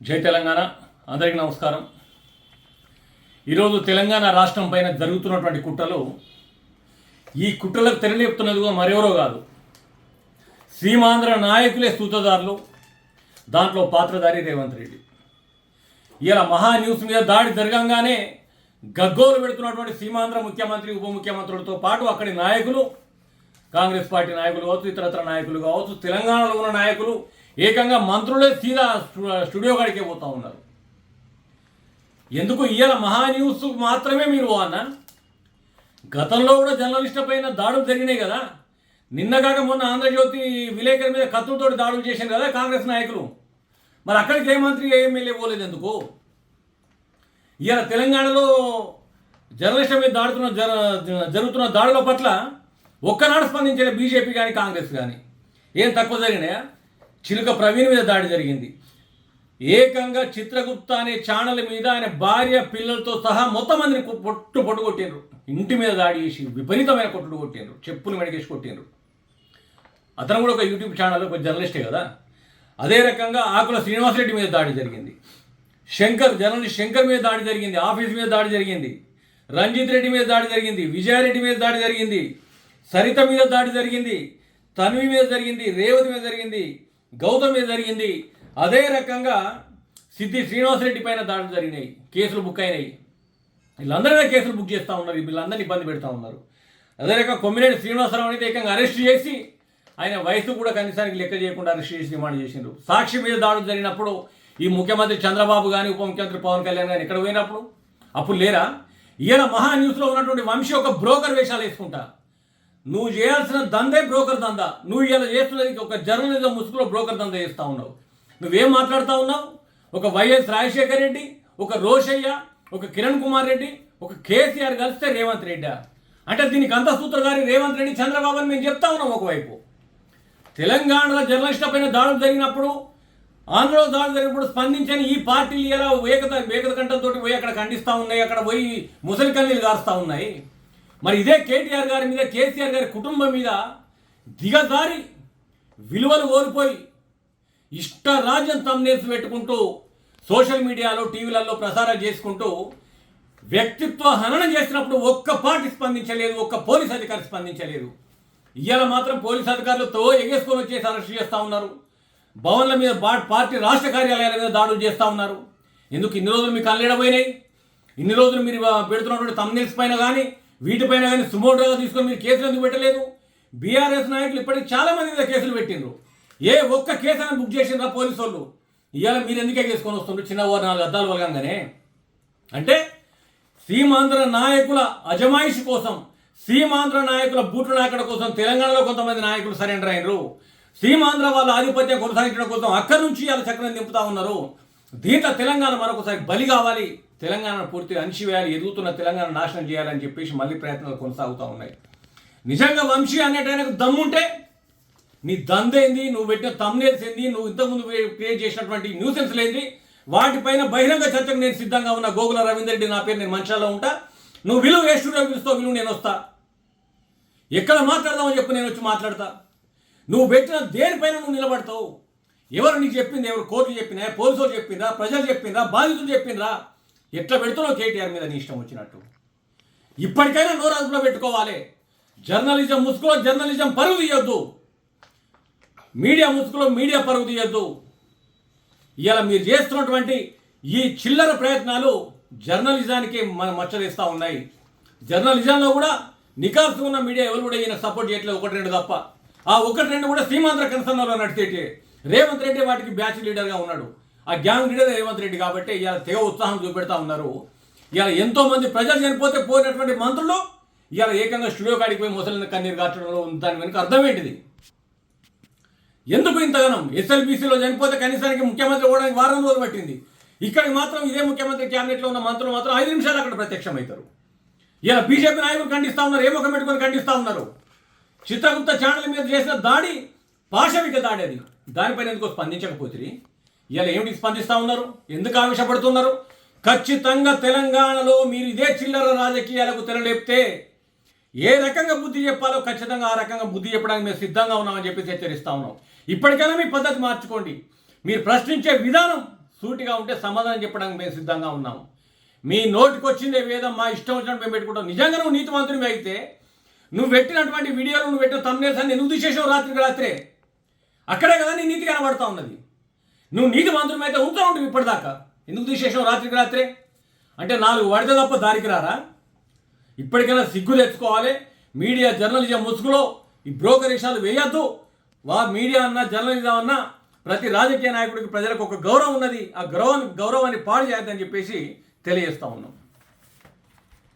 జై తెలంగాణ. అందరికీ నమస్కారం. ఈరోజు తెలంగాణ రాష్ట్రం పైన జరుగుతున్నటువంటి కుట్రలు, ఈ కుట్రలకు తెరలేపుతున్నది మరెవరో కాదు, సీమాంధ్ర నాయకులే సూత్రధారులు, దాంట్లో పాత్రధారి రేవంత్ రెడ్డి. ఇలా మహా న్యూస్ మీద దాడి జరగంగానే గగ్గోలు పెడుతున్నటువంటి సీమాంధ్ర ముఖ్యమంత్రి, ఉప ముఖ్యమంత్రులతో పాటు అక్కడి నాయకులు, కాంగ్రెస్ పార్టీ నాయకులు కావచ్చు, ఇతరత్ర నాయకులు కావచ్చు, తెలంగాణలో ఉన్న నాయకులు, ఏకంగా మంత్రులే సీదా స్టూడియో కాడికే పోతూ ఉన్నారు. ఎందుకు ఇవాళ మహా న్యూస్ మాత్రమే మీరు అన్న? గతంలో కూడా జర్నలిస్టుల పైన దాడులు జరిగినాయి కదా. నిన్నగాక మొన్న ఆంధ్రజ్యోతి విలేకరుల మీద కత్తులతోటి దాడులు చేశారు కదా కాంగ్రెస్ నాయకులు. మరి అక్కడికి ఏ మంత్రి ఏ ఎమ్మెల్యే పోలేదు ఎందుకు? ఇవాళ తెలంగాణలో జర్నలిస్టుల మీద జరుగుతున్న దాడుల పట్ల ఒక్కనాడు స్పందించలే బీజేపీ కానీ కాంగ్రెస్ కానీ. ఏం తక్కువ జరిగినాయా? చిలుక ప్రవీణ్ మీద దాడి జరిగింది. ఏకంగా చిత్రగుప్త అనే ఛానల్ మీద ఆయన భార్య పిల్లలతో సహా మొత్తం మందిని పొట్టు కొట్టిండ్రు. ఇంటి మీద దాడి చేసి విపరీతమైన కొట్టుడు కొట్టిండ్రు, చెప్పులు మెడకేసి కొట్టిండ్రు. అతను కూడా ఒక యూట్యూబ్ ఛానల్, ఒక జర్నలిస్టే కదా. అదే రకంగా ఆకుల శ్రీనివాసరెడ్డి మీద దాడి జరిగింది. జర్నలిస్ట్ శంకర్ మీద దాడి జరిగింది. ఆఫీస్ మీద దాడి జరిగింది. రంజిత్ రెడ్డి మీద దాడి జరిగింది. విజయారెడ్డి మీద దాడి జరిగింది. సరిత మీద దాడి జరిగింది. తన్వి మీద జరిగింది. రేవతి మీద జరిగింది. గౌతమ్ మీద జరిగింది. అదే రకంగా సిద్ధి శ్రీనివాసరెడ్డి పైన దాడులు జరిగినాయి, కేసులు బుక్ అయినాయి. వీళ్ళందరినీ కేసులు బుక్ చేస్తూ ఉన్నారు, వీళ్ళందరినీ ఇబ్బంది పెడతా ఉన్నారు. అదే రకంగా కొమ్మినేని శ్రీనివాసరావు అనేది ఏకంగా అరెస్ట్ చేసి ఆయన వయసు కూడా కనీసానికి లెక్క చేయకుండా అరెస్ట్ చేసి డిమాండ్ చేసిండ్రు. సాక్షి మీద దాడులు జరిగినప్పుడు ఈ ముఖ్యమంత్రి చంద్రబాబు కానీ, ఉప ముఖ్యమంత్రి పవన్ కళ్యాణ్ కానీ ఎక్కడ పోయినప్పుడు అప్పుడు లేరా? ఈయన మహా న్యూస్లో ఉన్నటువంటి వంశీ ఒక బ్రోకర్ వేషాలు వేసుకుంటా. నువ్వు చేయాల్సిన దందే బ్రోకర్ దందా. నువ్వు ఇలా చేస్తున్నది ఒక జర్నలిజం ముసుగులో బ్రోకర్ దందా చేస్తూ ఉన్నావు. నువ్వేం మాట్లాడుతూ ఉన్నావు? ఒక వైఎస్ రాజశేఖర్ రెడ్డి, ఒక రోషయ్య, ఒక కిరణ్ కుమార్ రెడ్డి, ఒక కేసీఆర్ కలిస్తే రేవంత్ రెడ్డి అంటే దీనికి అంత సూత్రధారి రేవంత్ రెడ్డి, చంద్రబాబు అని మేము చెప్తా ఉన్నాం. ఒకవైపు తెలంగాణలో జర్నలిస్టుల పైన దాడులు జరిగినప్పుడు, ఆంధ్రలో దాడులు జరిగినప్పుడు స్పందించని ఈ పార్టీలు ఎలా వేగత కంఠంతో పోయి అక్కడ ఖండిస్తూ ఉన్నాయి, అక్కడ పోయి ముసలి కన్నీళ్ళు గారుస్తూ ఉన్నాయి. మరి ఇదే కేటీఆర్ గారి మీద, కేసీఆర్ గారి కుటుంబం మీద దిగజారి విలువలు కోల్పోయి ఇష్టరాజ్యం తమ్నేల్స్ పెట్టుకుంటూ సోషల్ మీడియాలో, టీవీలలో ప్రసారాలు చేసుకుంటూ వ్యక్తిత్వ హననం చేసినప్పుడు ఒక్క పార్టీ స్పందించలేదు, ఒక్క పోలీస్ అధికారి స్పందించలేదు. ఇవాళ మాత్రం పోలీస్ అధికారులతో ఎగేసుకొని వచ్చేసి అరెస్ట్ చేస్తూ ఉన్నారు. భవన్ల మీద, పార్టీ రాష్ట్ర కార్యాలయాల మీద దాడులు చేస్తూ ఉన్నారు. ఎందుకు ఇన్ని రోజులు మీకు అల్లేడపోయినాయి? ఇన్ని రోజులు మీరు పెడుతున్నటువంటి తమ్నేల్స్ పైన కానీ, వీటిపైన కానీ సుమోటోగా తీసుకొని మీరు కేసులు ఎందుకు పెట్టలేదు? బీఆర్ఎస్ నాయకులు ఇప్పటికి చాలామంది మీద కేసులు పెట్టిండ్రు. ఏ ఒక్క కేసు అని బుక్ చేసిండ్రా పోలీసు వాళ్ళు? ఇవాళ మీరు ఎందుకే చేసుకొని వస్తుండ్రు? చిన్న 4 అద్దాలు వలగంగానే. అంటే సీమాంధ్ర నాయకుల అజమాయిషి కోసం, సీమాంధ్ర నాయకుల బూట్ల నాయకుల కోసం తెలంగాణలో కొంతమంది నాయకులు సరెండర్ అయినరు. సీమాంధ్ర వాళ్ళ ఆధిపత్యం కొనసాగించడం కోసం అక్కడి నుంచి ఇలా చక్రం నింపుతా ఉన్నారు. దీంట్లో తెలంగాణ మరొకసారి బలి కావాలి, తెలంగాణను పూర్తిగా అణిచివేయాలి, ఎదుగుతున్న తెలంగాణ నాశనం చేయాలని చెప్పేసి మళ్ళీ ప్రయత్నాలు కొనసాగుతూ ఉన్నాయి. నిజంగా వంశీ అనేటైనకు దమ్ముంటే నీ దందేంది, నువ్వు పెట్టిన తమ్నేల్స్ ఏంది, నువ్వు ఇంతకుముందు క్రియేట్ చేసినటువంటి న్యూసెన్స్లు ఏంది, వాటిపైన బహిరంగ చర్చకు నేను సిద్ధంగా ఉన్న. గోగుల రవీందర్ రెడ్డి నా పేరు, నేను మంచాల్లో ఉంటా. నువ్వు విలువ ఏ స్టూడియో పిలుస్తావు, విలువ నేను వస్తా. ఎక్కడ మాట్లాడదామని చెప్పి నేను వచ్చి మాట్లాడతా. నువ్వు పెట్టిన దేనిపైన నువ్వు నిలబడతావు? ఎవరు నీకు చెప్పింది? ఎవరు కోర్టు చెప్పినా, పోలీసులు చెప్పిందా, ప్రజలు చెప్పిందా, బాధితులు చెప్పిండ్రా? ఎట్లా పెడుతున్నావు కేటీఆర్ మీద నీ ఇష్టం వచ్చినట్టు? ఇప్పటికైనా నోరు అదుపులో పెట్టుకోవాలి. జర్నలిజం ముసుగులో జర్నలిజం పరుగు తీయొద్దు, మీడియా ముసుగులో మీడియా పరుగు తీయొద్దు. ఇలా మీరు చేస్తున్నటువంటి ఈ చిల్లర ప్రయత్నాలు జర్నలిజానికి మచ్చలేస్తూ ఉన్నాయి. జర్నలిజంలో కూడా నికార్సు ఉన్న మీడియా ఎవరు కూడా ఈయన సపోర్ట్ చేయట్లేదు, 1-2 తప్ప. ఆ 1-2 కూడా సీమాంధ్ర కన్సర్న్లో నడిచేటే. రేవంత్ రెడ్డి వాటికి బ్యాచ్ లీడర్గా ఉన్నాడు. ఆ గ్యాంగ్ లీడర్ రేవంత్ రెడ్డి కాబట్టి ఇలా తెగ ఉత్సాహం చూపెడతా ఉన్నారు. ఇలా ఎంతోమంది ప్రజలు చనిపోతే పోయినటువంటి మంత్రులు ఇలా ఏకంగా స్టూడియో కాడికి పోయి ముసలిని కన్నీరు కార్చడంలో దాని వెనుక అర్థం ఏంటిది? ఎందుకు ఇంతగానం? ఎస్ఎల్బీసీలో చనిపోతే కనీసానికి ముఖ్యమంత్రి పోవడానికి 4 రోజులు పట్టింది. ఇక్కడికి మాత్రం ఇదే ముఖ్యమంత్రి క్యాబినెట్లో ఉన్న మంత్రులు మాత్రం 5 నిమిషాలు అక్కడ ప్రత్యక్షమవుతారు. ఇలా బీజేపీ నాయకులు ఖండిస్తూ ఉన్నారు, ఏ ముఖం పెట్టుకొని ఖండిస్తూ ఉన్నారు. చిత్రగుప్త ఛానల్ మీద చేసిన దాడి పాశవిక దాడి, అది దానిపైన ఎందుకో స్పందించకపోతే ఇలా ఏమిటి స్పందిస్తూ ఉన్నారు? ఎందుకు ఆవేశపడుతున్నారు? ఖచ్చితంగా తెలంగాణలో మీరు ఇదే చిల్లర రాజకీయాలకు తెరలేపితే ఏ రకంగా బుద్ధి చెప్పాలో ఖచ్చితంగా ఆ రకంగా బుద్ధి చెప్పడానికి మేము సిద్ధంగా ఉన్నామని చెప్పి హెచ్చరిస్తూ ఉన్నాం. ఇప్పటికైనా మీ పద్ధతి మార్చుకోండి. మీరు ప్రశ్నించే విధానం సూటిగా ఉంటే సమాధానం చెప్పడానికి మేము సిద్ధంగా ఉన్నాము. మీ నోటికి వచ్చిందే వేదం మా ఇష్టం వచ్చినట్టు మేము పెట్టుకుంటాం. నిజంగా నువ్వు నీతిమంతునివి అయితే నువ్వు పెట్టినటువంటి వీడియోలు, నువ్వు పెట్టిన thumbnails అన్ని ఎందుకు తీసేసావు రాత్రికి రాత్రే? అక్కడే కదా నీ నీతి కనబడతా ఉన్నది. నువ్వు నీతిమంతునివి అయితే ఉంటూ ఉంటుంది ఇప్పటిదాకా, ఎందుకు తీసేసావు రాత్రికి రాత్రే? అంటే 4 పడితే తప్ప దారికి రారా? ఇప్పటికైనా సిగ్గు తెచ్చుకోవాలి. మీడియా జర్నలిజం ముసుగులో ఈ బ్రోకరేషాలు వేయద్దు. మీడియా అన్నా జర్నలిజం అన్నా ప్రతి రాజకీయ నాయకుడికి ప్రజలకు ఒక గౌరవం ఉన్నది. ఆ గౌరవాన్ని పాడు చేయొద్దని చెప్పేసి తెలియజేస్తా ఉన్నాం.